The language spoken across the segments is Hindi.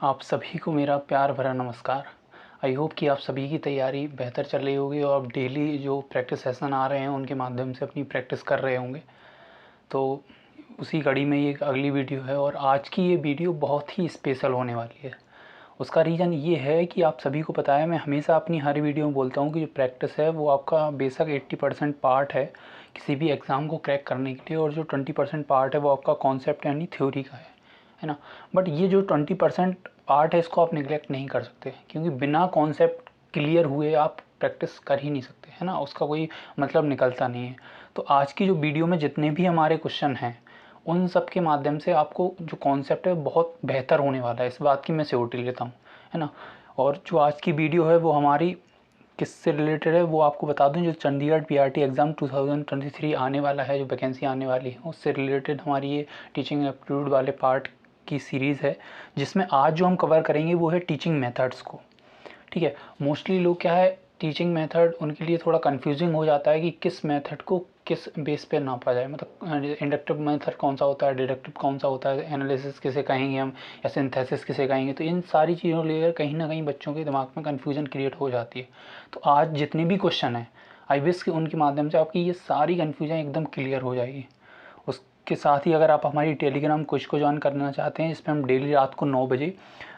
आप सभी को मेरा प्यार भरा नमस्कार। आई होप कि आप सभी की तैयारी बेहतर चल रही होगी और आप डेली जो प्रैक्टिस सेशन आ रहे हैं उनके माध्यम से अपनी प्रैक्टिस कर रहे होंगे। तो उसी कड़ी में ये एक अगली वीडियो है और आज की ये वीडियो बहुत ही स्पेशल होने वाली है। उसका रीज़न ये है कि आप सभी को पता है, मैं हमेशा अपनी हर वीडियो में बोलता हूँ कि जो प्रैक्टिस है वो आपका बेशक 80% पार्ट है किसी भी एग्ज़ाम को क्रैक करने के लिए, और जो 20% पार्ट है वो आपका कॉन्सेप्ट यानी थ्योरी का है ना। बट ये जो 20% पार्ट है इसको आप निगलेक्ट नहीं कर सकते, क्योंकि बिना कॉन्सेप्ट क्लियर हुए आप प्रैक्टिस कर ही नहीं सकते, है ना। उसका कोई मतलब निकलता नहीं है। तो आज की जो वीडियो में जितने भी हमारे क्वेश्चन हैं उन सब के माध्यम से आपको जो कॉन्सेप्ट है बहुत बेहतर होने वाला है, इस बात की मैं श्योरिटी लेता हूँ, है ना। और जो आज की वीडियो है वो हमारी किससे रिलेटेड है वो आपको बता दूं। जो चंडीगढ़ पीआरटी एग्ज़ाम 2023 आने वाला है, जो वैकेंसी आने वाली है उससे रिलेटेड हमारी ये टीचिंग एप्टीट्यूड वाले पार्ट की सीरीज़ है, जिसमें आज जो हम कवर करेंगे वो है टीचिंग मेथड्स को। ठीक है। मोस्टली लोग क्या है, टीचिंग मेथड उनके लिए थोड़ा कंफ्यूजिंग हो जाता है कि किस मेथड को किस बेस पे नापा जाए, मतलब इंडक्टिव मेथड कौन सा होता है, डिडक्टिव कौन सा होता है, एनालिसिस किसे कहेंगे हम, या सिंथेसिस किसे कहेंगे। तो इन सारी चीज़ों को लेकर कहीं ना कहीं बच्चों के दिमाग में कन्फ्यूजन क्रिएट हो जाती है। तो आज जितने भी क्वेश्चन हैं आई विश कि उनके माध्यम से आपकी ये सारी कन्फ्यूजन एकदम क्लियर हो जाएगी। उसके साथ ही अगर आप हमारी टेलीग्राम कुछ को ज्वाइन करना चाहते हैं, इस पर हम डेली रात को 9 बजे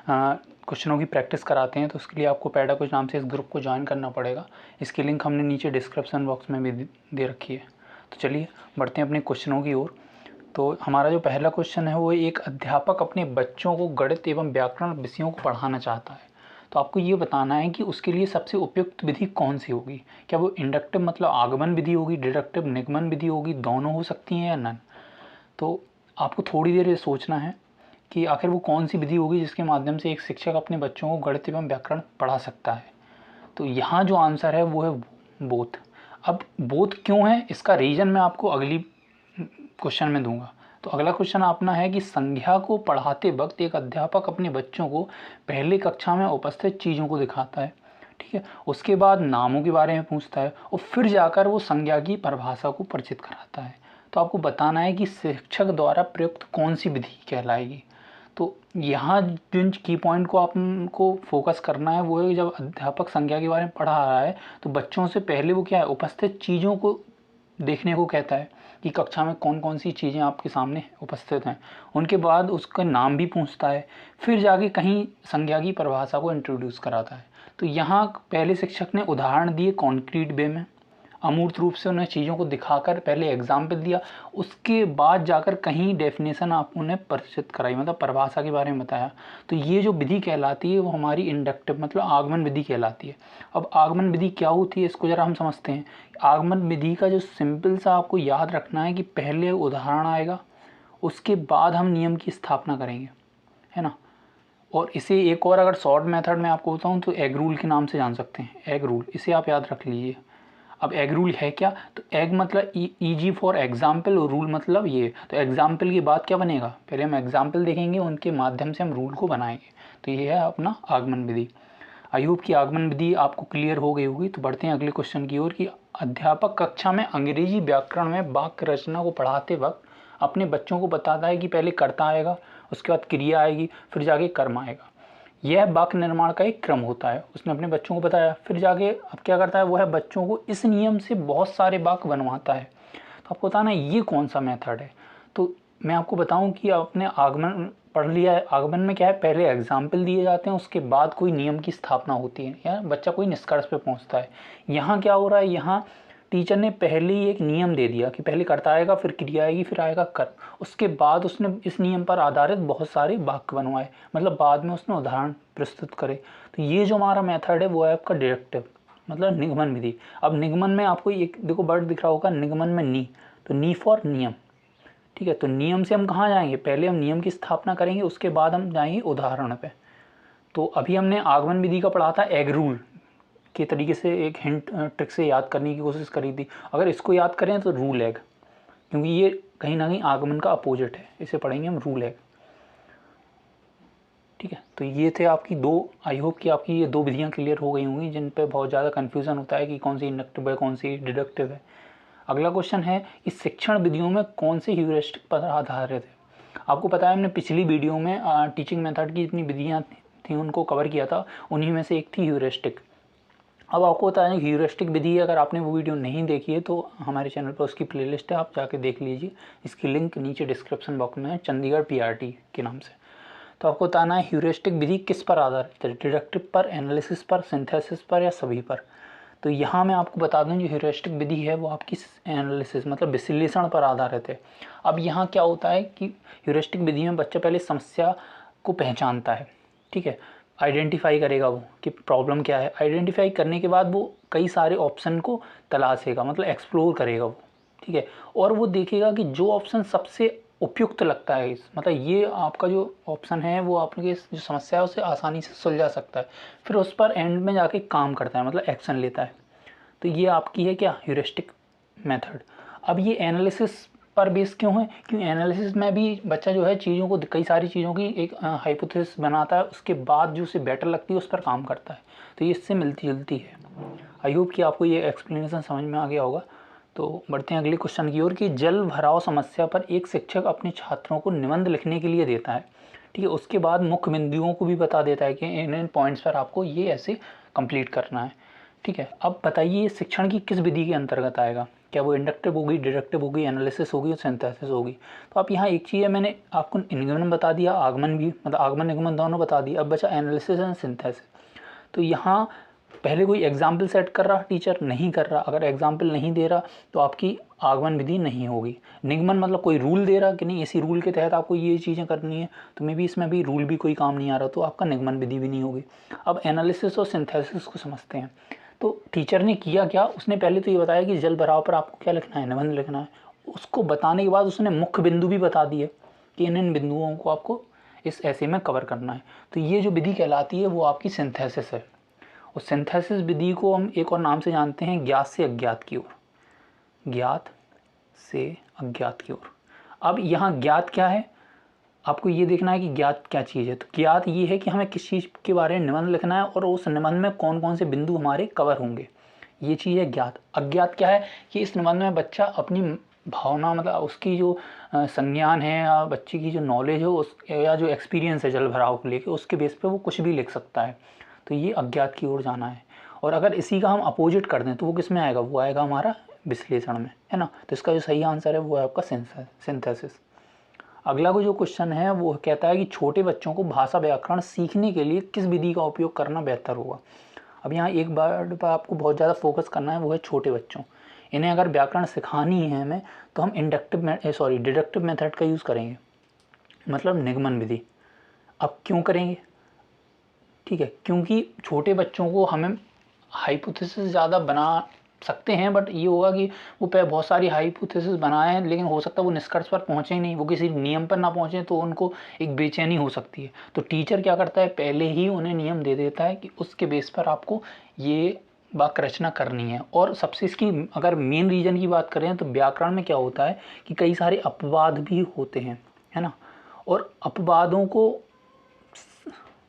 क्वेश्चनों की प्रैक्टिस कराते हैं, तो उसके लिए आपको पैडा कुछ नाम से इस ग्रुप को ज्वाइन करना पड़ेगा। इसकी लिंक हमने नीचे डिस्क्रिप्शन बॉक्स में भी दे रखी है। तो चलिए बढ़ते हैं अपने क्वेश्चनों की ओर। तो हमारा जो पहला क्वेश्चन है वो, एक अध्यापक अपने बच्चों को गणित एवं व्याकरण विषयों को पढ़ाना चाहता है, तो आपको ये बताना है कि उसके लिए सबसे उपयुक्त विधि कौन सी होगी। क्या वो इंडक्टिव मतलब आगमन विधि होगी, डिडक्टिव निगमन विधि होगी, दोनों हो सकती हैं या नन। तो आपको थोड़ी देर ये सोचना है कि आखिर वो कौन सी विधि होगी जिसके माध्यम से एक शिक्षक अपने बच्चों को गणित एवं व्याकरण पढ़ा सकता है। तो यहाँ जो आंसर है वो है बोथ। अब बोथ क्यों है इसका रीज़न मैं आपको अगली क्वेश्चन में दूंगा। तो अगला क्वेश्चन अपना है कि संज्ञा को पढ़ाते वक्त एक अध्यापक अपने बच्चों को पहले कक्षा में उपस्थित चीज़ों को दिखाता है, ठीक है, उसके बाद नामों के बारे में पूछता है और फिर जाकर वो संज्ञा की परिभाषा को परिचित कराता है। तो आपको बताना है कि शिक्षक द्वारा प्रयुक्त कौन सी विधि कहलाएगी। तो यहाँ जिन की पॉइंट को आपको फोकस करना है वो है कि जब अध्यापक संज्ञा के बारे में पढ़ा रहा है तो बच्चों से पहले वो क्या है, उपस्थित चीज़ों को देखने को कहता है कि कक्षा में कौन कौन सी चीज़ें आपके सामने उपस्थित हैं। उनके बाद उसका नाम भी पूछता है, फिर जाके कहीं संज्ञा की परिभाषा को इंट्रोड्यूस कराता है। तो यहाँ पहले शिक्षक ने उदाहरण दिए कॉन्क्रीट वे में, अमूर्त रूप से उन्हें चीज़ों को दिखाकर पहले एग्जाम्पल दिया, उसके बाद जाकर कहीं डेफिनेशन आप उन्हें परिचित कराई, मतलब परिभाषा के बारे में बताया। तो ये जो विधि कहलाती है वो हमारी इंडक्टिव मतलब आगमन विधि कहलाती है। अब आगमन विधि क्या होती है इसको ज़रा हम समझते हैं। आगमन विधि का जो सिंपल सा आपको याद रखना है कि पहले उदाहरण आएगा, उसके बाद हम नियम की स्थापना करेंगे, है ना। और इसे एक और अगर शॉर्ट मेथड में आपको बताऊँ तो एग रूल के नाम से जान सकते हैं। एग रूल, इसे आप याद रख लीजिए। अब एग रूल है क्या, तो एग मतलब ईजी फॉर एग्जाम्पल और रूल मतलब ये। तो एग्जाम्पल के बाद क्या बनेगा, पहले हम एग्जाम्पल देखेंगे, उनके माध्यम से हम रूल को बनाएंगे। तो ये है अपना आगमन विधि। आई होप की आगमन विधि आपको क्लियर हो गई होगी। तो बढ़ते हैं अगले क्वेश्चन की ओर कि अध्यापक कक्षा में अंग्रेजी व्याकरण में वाक्य रचना को पढ़ाते वक्त अपने बच्चों को बताता है कि पहले कर्ता आएगा, उसके बाद क्रिया आएगी, फिर जाके कर्म आएगा। यह वाक्य निर्माण का एक क्रम होता है, उसने अपने बच्चों को बताया। फिर जाके अब क्या करता है, वो है बच्चों को इस नियम से बहुत सारे वाक्य बनवाता है। तो आपको बताना है ये कौन सा मेथड है। तो मैं आपको बताऊं कि आपने आगमन पढ़ लिया है। आगमन में क्या है, पहले एग्जाम्पल दिए जाते हैं, उसके बाद कोई नियम की स्थापना होती है या बच्चा कोई निष्कर्ष पे पहुंचता है। यहाँ क्या हो रहा है, यहाँ टीचर ने पहले ही एक नियम दे दिया कि पहले कर्ता आएगा, फिर क्रिया आएगी, फिर आएगा कर्म। उसके बाद उसने इस नियम पर आधारित बहुत सारे वाक्य बनवाए, मतलब बाद में उसने उदाहरण प्रस्तुत करे। तो ये जो हमारा मेथड है वो है आपका डिडक्टिव मतलब निगमन विधि। अब निगमन में आपको एक देखो वर्ड दिख रहा होगा, निगमन में नी, तो नी फॉर नियम, ठीक है। तो नियम से हम कहाँ जाएंगे, पहले हम नियम की स्थापना करेंगे, उसके बाद हम जाएंगे उदाहरण पे। तो अभी हमने आगमन विधि का पढ़ा था, एग रूल के तरीके से एक हिंट ट्रिक से याद करने की कोशिश करी थी। अगर इसको याद करें तो रूल एग, क्योंकि ये कहीं ना कहीं आगमन का अपोजिट है, इसे पढ़ेंगे हम रूल एग, ठीक है। तो ये थे आपकी दो, आई होप कि आपकी ये दो विधियाँ क्लियर हो गई होंगी जिन पे बहुत ज़्यादा कन्फ्यूज़न होता है कि कौन सी इंडक्टिव है कौन सी डिडक्टिव है। अगला क्वेश्चन है कि शिक्षण विधियों में कौन से ह्यूरिस्टिक पर आधारित है। आपको पता है हमने पिछली वीडियो में टीचिंग मेथड की जितनी विधियाँ थी उनको कवर किया था, उन्हीं में से एक थी ह्यूरिस्टिक। अब आपको बता दें ह्यूरिस्टिक विधि, अगर आपने वो वीडियो नहीं देखी है तो हमारे चैनल पर उसकी प्लेलिस्ट है, आप जाके देख लीजिए। इसकी लिंक नीचे डिस्क्रिप्शन बॉक्स में है, चंडीगढ़ PRT के नाम से। तो आपको बताना है ह्यूरिस्टिक विधि किस पर आधारित है, डिडक्टिव पर, एनालिसिस पर, सिंथेसिस पर या सभी पर। तो यहाँ मैं आपको बता दूं जो ह्यूरिस्टिक विधि है वो आपकी एनालिसिस मतलब विश्लेषण पर आधारित है। अब यहाँ क्या होता है कि ह्यूरिस्टिक विधि में बच्चा पहले समस्या को पहचानता है, ठीक है, आइडेंटिफाई करेगा वो कि प्रॉब्लम क्या है। आइडेंटिफाई करने के बाद वो कई सारे ऑप्शन को तलाशेगा, मतलब एक्सप्लोर करेगा वो, ठीक है, और वो देखेगा कि जो ऑप्शन सबसे उपयुक्त लगता है, मतलब ये आपका जो ऑप्शन है वो आपके जो समस्या है उसे आसानी से सुलझा सकता है, फिर उस पर एंड में जाके काम करता है, मतलब एक्शन लेता है। तो ये आपकी है क्या, ह्यूरिस्टिक मेथड। अब ये एनालिसिस पर बेस क्यों है, क्योंकि एनालिसिस में भी बच्चा जो है चीज़ों को, कई सारी चीज़ों की एक हाइपोथेसिस बनाता है, उसके बाद जो उसे बेटर लगती है उस पर काम करता है। तो ये इससे मिलती जुलती है। आई होप कि आपको ये एक्सप्लेनेशन समझ में आ गया होगा। तो बढ़ते हैं अगले क्वेश्चन की ओर कि जल भराव समस्या पर एक शिक्षक अपने छात्रों को निबंध लिखने के लिए देता है, ठीक है, उसके बाद मुख्य बिंदुओं को भी बता देता है कि इन पॉइंट्स पर आपको ये ऐसे कंप्लीट करना है, ठीक है। अब बताइए ये शिक्षण की किस विधि के अंतर्गत आएगा, क्या वो इंडक्टिव होगी, डिडक्टिव होगी, एनालिसिस होगी और सिंथेसिस होगी। तो आप यहाँ एक चीज़ है, मैंने आपको निगमन बता दिया, आगमन भी, मतलब आगमन निगमन दोनों बता दिया। अब बचा एनालिसिस एंड सिंथेसिस। तो यहाँ पहले कोई एग्जाम्पल सेट कर रहा टीचर, नहीं कर रहा, अगर एग्जाम्पल नहीं दे रहा तो आपकी आगमन विधि नहीं होगी। निगमन मतलब कोई रूल दे रहा कि नहीं इसी रूल के तहत आपको ये चीज़ें करनी है, तो मे भी इसमें भी रूल भी कोई काम नहीं आ रहा, तो आपका निगमन विधि भी नहीं होगी। अब एनालिसिस और सिंथेसिस को समझते हैं। तो टीचर ने किया क्या, उसने पहले तो ये बताया कि जल भराव पर आपको क्या लिखना है, निबंध लिखना है। उसको बताने के बाद उसने मुख्य बिंदु भी बता दिए कि इन बिंदुओं को आपको इस ऐसे में कवर करना है। तो ये जो विधि कहलाती है वो आपकी सिंथेसिस है। और सिंथेसिस विधि को हम एक और नाम से जानते हैं, ज्ञात से अज्ञात की ओर, ज्ञात से अज्ञात की ओर। अब यहाँ ज्ञात क्या है, आपको ये देखना है कि ज्ञात क्या चीज़ है। तो ज्ञात ये है कि हमें किस चीज़ के बारे में निबंध लिखना है और उस निबंध में कौन कौन से बिंदु हमारे कवर होंगे, ये चीज़ है ज्ञात। अज्ञात क्या है कि इस निबंध में बच्चा अपनी भावना, मतलब उसकी जो संज्ञान है या बच्चे की जो नॉलेज हो उस या जो एक्सपीरियंस है जल भराव को लेकर, उसके बेस पे वो कुछ भी लिख सकता है। तो ये अज्ञात की ओर जाना है। और अगर इसी का हम अपोजिट कर दें तो वो किस में आएगा, वो आएगा हमारा विश्लेषण में, है ना। तो इसका जो सही आंसर है वो है आपका सिंथेसिस। अगला को जो क्वेश्चन है वो कहता है कि छोटे बच्चों को भाषा व्याकरण सीखने के लिए किस विधि का उपयोग करना बेहतर होगा। अब यहाँ एक वर्ड पर आपको बहुत ज़्यादा फोकस करना है, वो है छोटे बच्चों। इन्हें अगर व्याकरण सिखानी है हमें तो हम डिडक्टिव मेथड का यूज़ करेंगे, मतलब निगमन विधि। अब क्यों करेंगे, ठीक है, क्योंकि छोटे बच्चों को हमें हाइपोथेसिस ज़्यादा बना सकते हैं, बट ये होगा कि वो बहुत सारी हाइपोथेसिस बनाएं लेकिन हो सकता है वो निष्कर्ष पर पहुँचे नहीं, वो किसी नियम पर ना पहुँचे, तो उनको एक बेचैनी हो सकती है। तो टीचर क्या करता है, पहले ही उन्हें नियम दे देता है कि उसके बेस पर आपको ये वाक्य रचना करनी है। और सबसे इसकी अगर मेन रीज़न की बात करें तो व्याकरण में क्या होता है कि कई सारे अपवाद भी होते हैं, है ना, और अपवादों को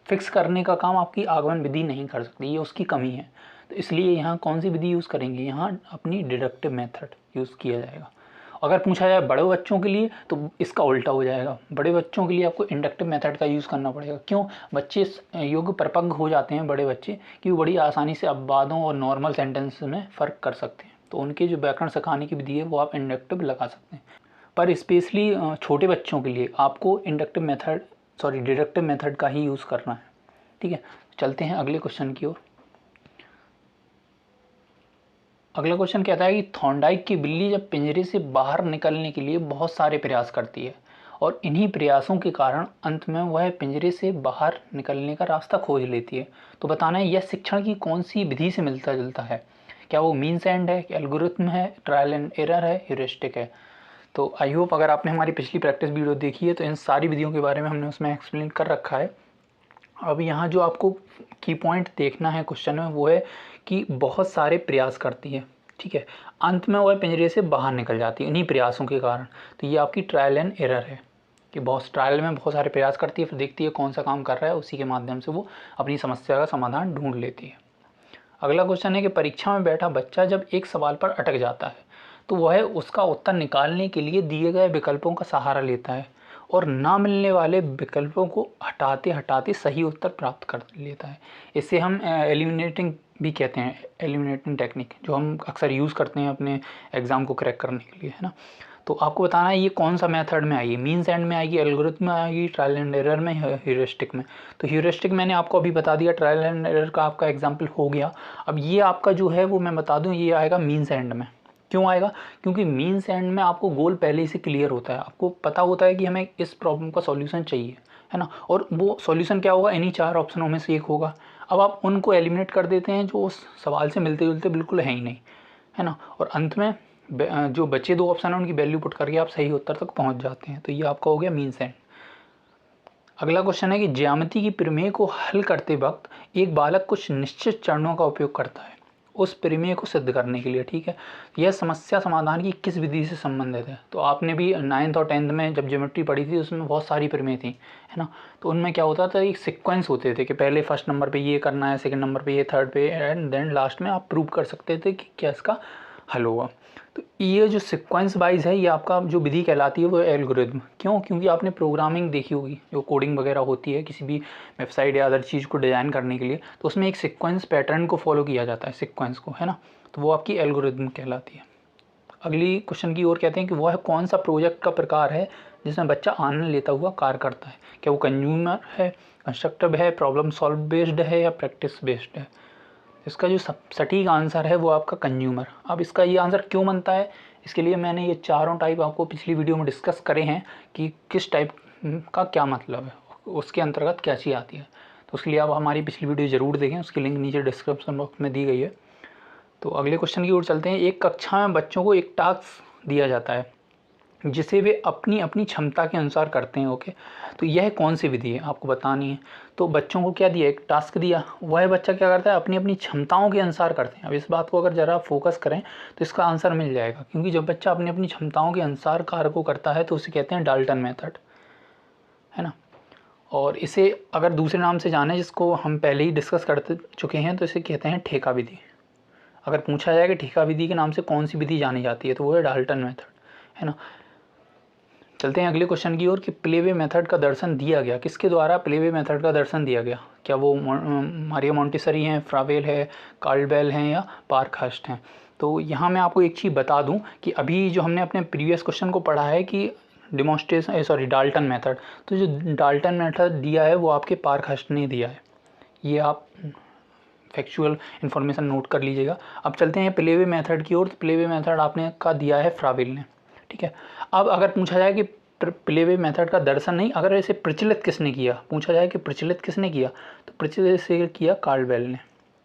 फिक्स करने का काम आपकी आगमन विधि नहीं कर सकती, ये उसकी कमी है। तो इसलिए यहाँ कौन सी विधि यूज़ करेंगे, यहाँ अपनी डिडक्टिव मेथड यूज़ किया जाएगा। अगर पूछा जाए बड़े बच्चों के लिए तो इसका उल्टा हो जाएगा, बड़े बच्चों के लिए आपको इंडक्टिव मेथड का यूज़ करना पड़ेगा। क्यों, बच्चे योग्य परिपक्व हो जाते हैं बड़े बच्चे कि वो बड़ी आसानी से अपवादों और नॉर्मल सेंटेंस में फ़र्क कर सकते हैं, तो उनके जो व्याकरण सिखाने की विधि है वो आप इंडक्टिव लगा सकते हैं। पर स्पेशली छोटे बच्चों के लिए आपको डिडक्टिव मेथड का ही यूज़ करना है, ठीक है। चलते हैं अगले क्वेश्चन की ओर। अगला क्वेश्चन कहता है कि थॉर्नडाइक की बिल्ली जब पिंजरे से बाहर निकलने के लिए बहुत सारे प्रयास करती है और इन्हीं प्रयासों के कारण अंत में वह पिंजरे से बाहर निकलने का रास्ता खोज लेती है। तो बताना है यह शिक्षण की कौन सी विधि से मिलता जुलता है, क्या वो मीन्स एंड है, एल्गोरिथम है, ट्रायल एंड एरर है, ह्यूरिस्टिक है। तो आई होप अगर आपने हमारी पिछली प्रैक्टिस वीडियो देखी है तो इन सारी विधियों के बारे में हमने उसमें एक्सप्लेन कर रखा है। अब यहाँ जो आपको की पॉइंट देखना है क्वेश्चन में वो है कि बहुत सारे प्रयास करती है, ठीक है, अंत में वह पिंजरे से बाहर निकल जाती है इन्हीं प्रयासों के कारण। तो ये आपकी ट्रायल एंड एरर है कि ट्रायल में बहुत सारे प्रयास करती है, फिर देखती है कौन सा काम कर रहा है, उसी के माध्यम से वो अपनी समस्या का समाधान ढूंढ लेती है। अगला क्वेश्चन है कि परीक्षा में बैठा बच्चा जब एक सवाल पर अटक जाता है तो वह उसका उत्तर निकालने के लिए दिए गए विकल्पों का सहारा लेता है और ना मिलने वाले विकल्पों को हटाते हटाते सही उत्तर प्राप्त कर लेता है। इसे हम एलिमिनेटिंग भी कहते हैं, एलिमिनेटिंग टेक्निक, जो हम अक्सर यूज़ करते हैं अपने एग्ज़ाम को क्रैक करने के लिए, है ना। तो आपको बताना है ये कौन सा मेथड में आएगी, मीन्स एंड में आएगी, एल्गोरिथम में आएगी, ट्रायल एंड एरर में, ह्यूरिस्टिक में। तो ह्यूरिस्टिक मैंने आपको अभी बता दिया, ट्रायल एंड एरर का आपका एग्जाम्पल हो गया। अब ये आपका जो है वो मैं बता दूं, ये आएगा मीन्स एंड में। क्यों आएगा? क्योंकि मीन्स एंड में आपको गोल पहले ही से क्लियर होता है, आपको पता होता है कि हमें इस प्रॉब्लम का सॉल्यूशन चाहिए, है ना। और वो सॉल्यूशन क्या होगा, इन्हीं 4 ऑप्शनों में से एक होगा। अब आप उनको एलिमिनेट कर देते हैं जो उस सवाल से मिलते जुलते बिल्कुल है ही नहीं, है ना। और अंत में जो बचे 2 ऑप्शन हैं उनकी वैल्यू पुट करके आप सही उत्तर तक पहुंच जाते हैं। तो ये आपका हो गया मीन्स एंड। अगला क्वेश्चन है कि ज्यामिति की प्रमेय को हल करते वक्त एक बालक कुछ निश्चित चरणों का उपयोग करता है उस प्रमेय को सिद्ध करने के लिए, ठीक है। यह समस्या समाधान की किस विधि से संबंधित है? तो आपने भी 9th और 10th में जब ज्योमेट्री पढ़ी थी उसमें बहुत सारी प्रमेय थी, है ना। तो उनमें क्या होता था, एक सीक्वेंस होते थे कि पहले फर्स्ट नंबर पे ये करना है, सेकंड नंबर पे ये, थर्ड पे, एंड देन लास्ट में आप प्रूव कर सकते थे कि क्या इसका हल होगा। तो ये जो सीक्वेंस वाइज है ये आपका जो विधि कहलाती है वो एल्गोरिथम। क्यों? क्योंकि आपने प्रोग्रामिंग देखी होगी, जो कोडिंग वगैरह होती है किसी भी वेबसाइट या अदर चीज़ को डिज़ाइन करने के लिए, तो उसमें एक सीक्वेंस पैटर्न को फॉलो किया जाता है, सीक्वेंस को, है ना। तो वो आपकी एल्गोरिथम कहलाती है। अगली क्वेश्चन की ओर कहते हैं कि वह कौन सा प्रोजेक्ट का प्रकार है जिसमें बच्चा आनंद लेता हुआ कार्य करता है? क्या वो कंज्यूमर है, कंस्ट्रक्टिव है, प्रॉब्लम सॉल्व बेस्ड है, या प्रैक्टिस बेस्ड है? इसका जो सटीक आंसर है वो आपका कंज्यूमर। अब इसका ये आंसर क्यों बनता है, इसके लिए मैंने ये चारों टाइप आपको पिछली वीडियो में डिस्कस करे हैं कि किस टाइप का क्या मतलब है, उसके अंतर्गत क्या चीज़ आती है। तो उसके लिए आप हमारी पिछली वीडियो ज़रूर देखें, उसकी लिंक नीचे डिस्क्रिप्शन बॉक्स में दी गई है। तो अगले क्वेश्चन की ओर चलते हैं। एक कक्षा में बच्चों को एक टास्क दिया जाता है जिसे वे अपनी अपनी क्षमता के अनुसार करते हैं, ओके। तो यह कौन सी विधि है आपको बतानी है। तो बच्चों को क्या दिया, एक टास्क दिया, वह बच्चा क्या करता है, अपनी अपनी क्षमताओं के अनुसार करते हैं। अब इस बात को अगर ज़रा फोकस करें तो इसका आंसर मिल जाएगा, क्योंकि जब बच्चा अपनी अपनी क्षमताओं के अनुसार कार्य को करता है तो उसे कहते हैं डाल्टन मेथड, है ना। और इसे अगर दूसरे नाम से जाने, जिसको हम पहले ही डिस्कस कर चुके हैं, तो इसे कहते हैं ठेका विधि। अगर पूछा जाए कि ठेका विधि के नाम से कौन सी विधि जानी जाती है तो वो है डाल्टन मेथड, है ना। चलते हैं अगले क्वेश्चन की ओर कि प्लेवे मेथड का दर्शन दिया गया, किसके द्वारा प्लेवे मेथड का दर्शन दिया गया? क्या वो मारिया मोंटेसरी हैं, फ्रावेल है, कार्लबेल हैं, या पार्कहर्स्ट हैं? तो यहाँ मैं आपको एक चीज़ बता दूं कि अभी जो हमने अपने प्रीवियस क्वेश्चन को पढ़ा है कि डाल्टन मेथड, तो जो डाल्टन मेथड दिया है वो आपके पार्कहर्स्ट ने दिया है। ये आप फैक्चुअल इन्फॉर्मेशन नोट कर लीजिएगा। अब चलते हैं प्लेवे मेथड की ओर। तो प्लेवे मेथड आपने का दिया है फ्रावेल ने, ठीक है। अब अगर पूछा जाए कि प्लेवे मेथड का दर्शन नहीं, अगर इसे प्रचलित किसने किया, पूछा जाए कि प्रचलित किसने किया, तो प्रचलित से किया कार्लबेल ने,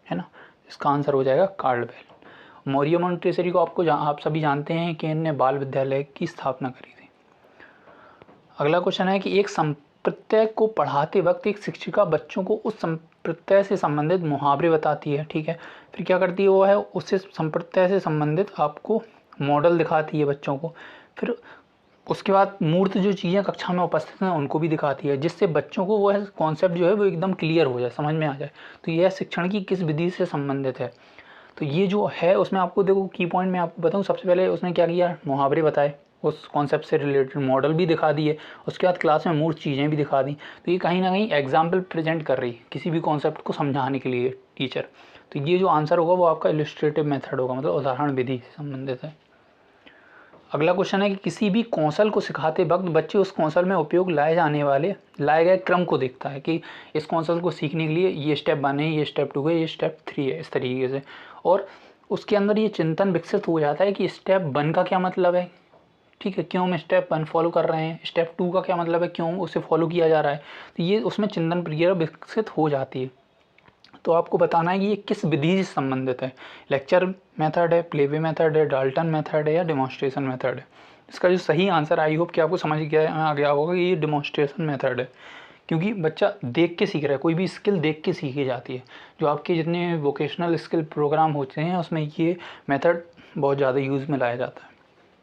है ना। इसका आंसर हो जाएगा कार्लबेल। मारिया मोंटेसरी को आप सभी जानते हैं कि इन्होंने बाल विद्यालय की स्थापना करी थी। अगला क्वेश्चन है कि एक संप्रत्यय को पढ़ाते वक्त एक शिक्षिका बच्चों को उस संप्रत्यय से संबंधित मुहावरे बताती है, ठीक है। फिर क्या करती है, वो है उससे संप्रत्यय से संबंधित आपको मॉडल दिखाती है बच्चों को। फिर उसके बाद मूर्त जो चीज़ें कक्षा में उपस्थित हैं उनको भी दिखाती है, जिससे बच्चों को वो है कॉन्सेप्ट जो है वो एकदम क्लियर हो जाए, समझ में आ जाए। तो यह शिक्षण की किस विधि से संबंधित है? तो ये जो है उसमें आपको देखो की पॉइंट मैं आपको बताऊँ। सबसे पहले उसने क्या किया, मुहावरे बताए, उस कॉन्सेप्ट से रिलेटेड मॉडल भी दिखा दिए, उसके बाद क्लास में मूर्त चीज़ें भी दिखा दी। तो ये कहीं ना कहीं एग्जाम्पल प्रेजेंट कर रही किसी भी कॉन्सेप्ट को समझाने के लिए टीचर। तो ये जो आंसर होगा वो आपका इलस्ट्रेटिव मेथड होगा, मतलब उदाहरण विधि से संबंधित है। अगला क्वेश्चन है कि किसी भी कौशल को सिखाते वक्त बच्चे उस कौशल में उपयोग लाए गए क्रम को देखता है कि इस कौशल को सीखने के लिए ये स्टेप 1 है, ये स्टेप 2 है, ये स्टेप 3 है, इस तरीके से। और उसके अंदर ये चिंतन विकसित हो जाता है कि स्टेप 1 का क्या मतलब है, ठीक है, क्यों हम स्टेप 1 फॉलो कर रहे हैं, स्टेप 2 का क्या मतलब है, क्यों उसे फॉलो किया जा रहा है। तो ये उसमें चिंतन प्रक्रिया विकसित हो जाती है। तो आपको बताना है कि ये किस विधि से संबंधित है, लेक्चर मेथड है, प्लेवे मेथड है, डाल्टन मेथड है, या डेमोन्स्ट्रेशन मेथड है। इसका जो सही आंसर आई होप कि आपको समझ आ गया होगा कि ये डेमोन्स्ट्रेशन मेथड है, क्योंकि बच्चा देख के सीख रहा है, कोई भी स्किल देख के सीखी जाती है। जो आपके जितने वोकेशनल स्किल प्रोग्राम होते हैं उसमें ये मेथड बहुत ज़्यादा यूज़ में लाया जाता है।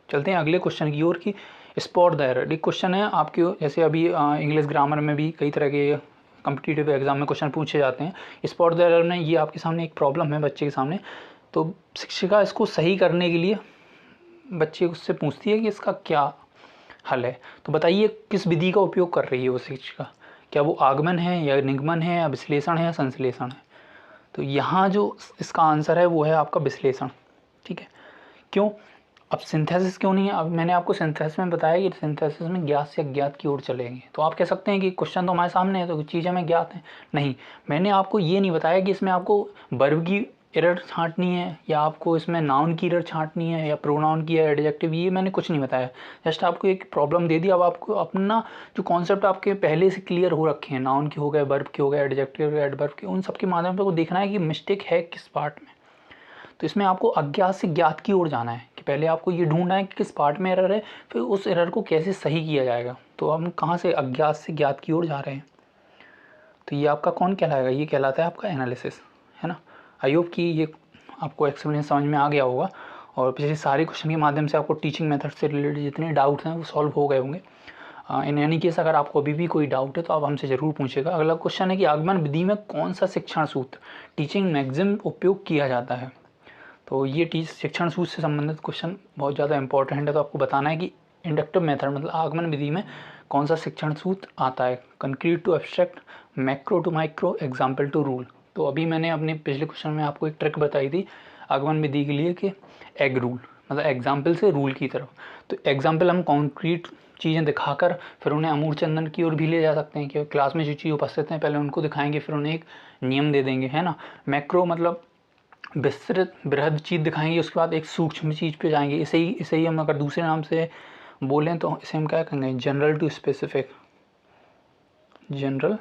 चलते हैं अगले क्वेश्चन की ओर कि स्पॉट द एरर। एक क्वेश्चन है आपके, जैसे अभी इंग्लिश ग्रामर में भी कई तरह के कम्पिटिटिव एग्जाम में क्वेश्चन पूछे जाते हैं। स्पॉट द एरर में ये आपके सामने एक प्रॉब्लम है बच्चे के सामने, तो शिक्षिका इसको सही करने के लिए बच्चे उससे पूछती है कि इसका क्या हल है। तो बताइए किस विधि का उपयोग कर रही है वो शिक्षिका, क्या वो आगमन है या निगमन है या विश्लेषण है या संश्लेषण है। तो यहाँ जो इसका आंसर है वो है आपका विश्लेषण। ठीक है, क्यों? अब सिंथेसिस क्यों नहीं है? अब मैंने आपको सिंथेसिस में बताया कि सिंथेसिस में ज्ञात से अज्ञात की ओर चलेंगे। तो आप कह सकते हैं कि क्वेश्चन तो हमारे सामने है तो कुछ चीज़ें हमें ज्ञात हैं। नहीं, मैंने आपको ये नहीं बताया कि इसमें आपको वर्ब की एरर छांटनी है या आपको इसमें नाउन की एरर छांटनी है या प्रोनाउन की या एडजेक्टिव, ये मैंने कुछ नहीं बताया। जस्ट आपको एक प्रॉब्लम दे दी। अब आपको अपना जो कॉन्सेप्ट आपके पहले से क्लियर हो रखे हैं, नाउन के हो गए, वर्ब के हो गए, एडजेक्टिव, एडवर्ब के, उन सब के माध्यम से को देखना है कि मिस्टेक है किस पार्ट में। तो इसमें आपको अज्ञात से ज्ञात की ओर जाना है कि पहले आपको ये ढूंढना है कि किस पार्ट में एरर है, फिर उस एरर को कैसे सही किया जाएगा। तो हम कहाँ से अज्ञात से ज्ञात की ओर जा रहे हैं। तो ये आपका कौन कहलाएगा? ये कहलाता है आपका एनालिसिस, है ना। आई होप कि ये आपको एक्सपीरियंस समझ में आ गया होगा और पिछले सारे क्वेश्चन के माध्यम से आपको टीचिंग मेथड से रिलेटेड जितने डाउट्स हैं वो सॉल्व हो गए होंगे। इन एनी केस अगर आपको अभी भी कोई डाउट है तो आप हमसे ज़रूर पूछेगा। अगला क्वेश्चन है कि आगमन विधि में कौन सा शिक्षण सूत्र टीचिंग मैगजीन उपयोग किया जाता है। तो ये शिक्षण सूत्र से संबंधित क्वेश्चन बहुत ज़्यादा इंपॉर्टेंट है। तो आपको बताना है कि इंडक्टिव मेथड मतलब आगमन विधि में कौन सा शिक्षण सूत्र आता है। Concrete to abstract, macro to micro, example to rule. तो अभी मैंने अपने पिछले क्वेश्चन में आपको एक ट्रिक बताई थी आगमन विधि के लिए कि एग रूल, मतलब एग्जाम्पल से रूल की तरफ। तो एग्जाम्पल हम कॉन्क्रीट चीज़ें दिखाकर फिर उन्हें अमूल चंदन की ओर भी ले जा सकते हैं कि क्लास में जो चीज़ उपस्थित हैं पहले उनको दिखाएंगे फिर उन्हें एक नियम दे देंगे, है ना। मैक्रो मतलब विस्तृत बृहद चीज़ दिखाएंगे, उसके बाद एक सूक्ष्म चीज़ पे जाएंगे। इसे ही हम अगर दूसरे नाम से बोलें तो इसे हम क्या कहेंगे, general to specific, general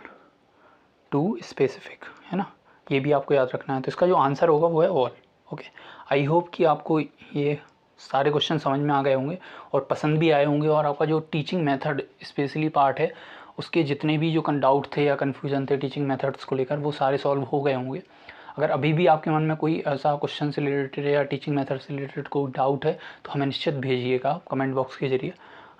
to specific, है ना। ये भी आपको याद रखना है। तो इसका जो आंसर होगा वो है ऑल। ओके, आई होप कि आपको ये सारे क्वेश्चन समझ में आ गए होंगे और पसंद भी आए होंगे और आपका जो टीचिंग मेथड स्पेशली पार्ट है उसके जितने भी जो डाउट थे या कन्फ्यूजन थे टीचिंग मेथड्स को लेकर वो सारे सॉल्व हो गए होंगे। अगर अभी भी आपके मन में कोई ऐसा क्वेश्चन से रिलेटेड या टीचिंग मेथड से रिलेटेड कोई डाउट है तो हमें निश्चित भेजिएगा कमेंट बॉक्स के ज़रिए,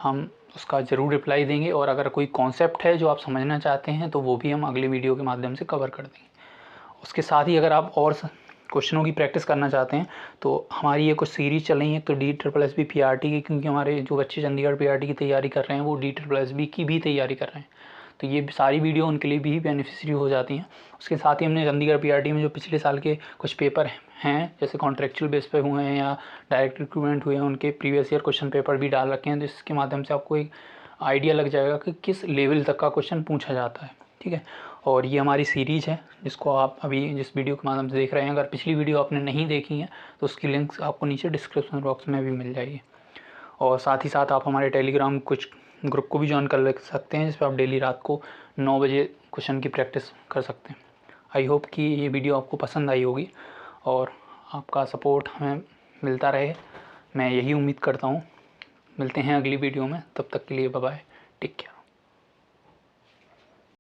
हम उसका ज़रूर रिप्लाई देंगे। और अगर कोई कॉन्सेप्ट है जो आप समझना चाहते हैं तो वो भी हम अगले वीडियो के माध्यम से कवर कर देंगे। उसके साथ ही अगर आप और क्वेश्चनों की प्रैक्टिस करना चाहते हैं तो हमारी ये कुछ सीरीज़ चल रही है। तो DSSB PRT की, क्योंकि हमारे जो बच्चे चंडीगढ़ PRT की तैयारी कर रहे हैं वो DSSB की भी तैयारी कर रहे हैं, तो ये सारी वीडियो उनके लिए भी बेनिफिशियरी हो जाती हैं। उसके साथ ही हमने चंडीगढ़ PRT में जो पिछले साल के कुछ पेपर हैं जैसे कॉन्ट्रेक्चुअल बेस पे हुए हैं या डायरेक्ट रिक्रूटमेंट हुए हैं उनके प्रीवियस ईयर क्वेश्चन पेपर भी डाल रखे हैं, जिसके माध्यम से आपको एक आइडिया लग जाएगा कि किस लेवल तक का क्वेश्चन पूछा जाता है। ठीक है, और ये हमारी सीरीज़ है जिसको आप अभी जिस वीडियो के माध्यम से देख रहे हैं, अगर पिछली वीडियो आपने नहीं देखी है तो उसकी लिंक्स आपको नीचे डिस्क्रिप्शन बॉक्स में भी मिल जाएगी। और साथ ही साथ आप हमारे टेलीग्राम कुछ ग्रुप को भी ज्वाइन कर सकते हैं जिस पर आप डेली रात को 9 बजे क्वेश्चन की प्रैक्टिस कर सकते हैं। आई होप कि ये वीडियो आपको पसंद आई होगी और आपका सपोर्ट हमें मिलता रहे, मैं यही उम्मीद करता हूँ। मिलते हैं अगली वीडियो में, तब तक के लिए बाय बाय, टेक केयर।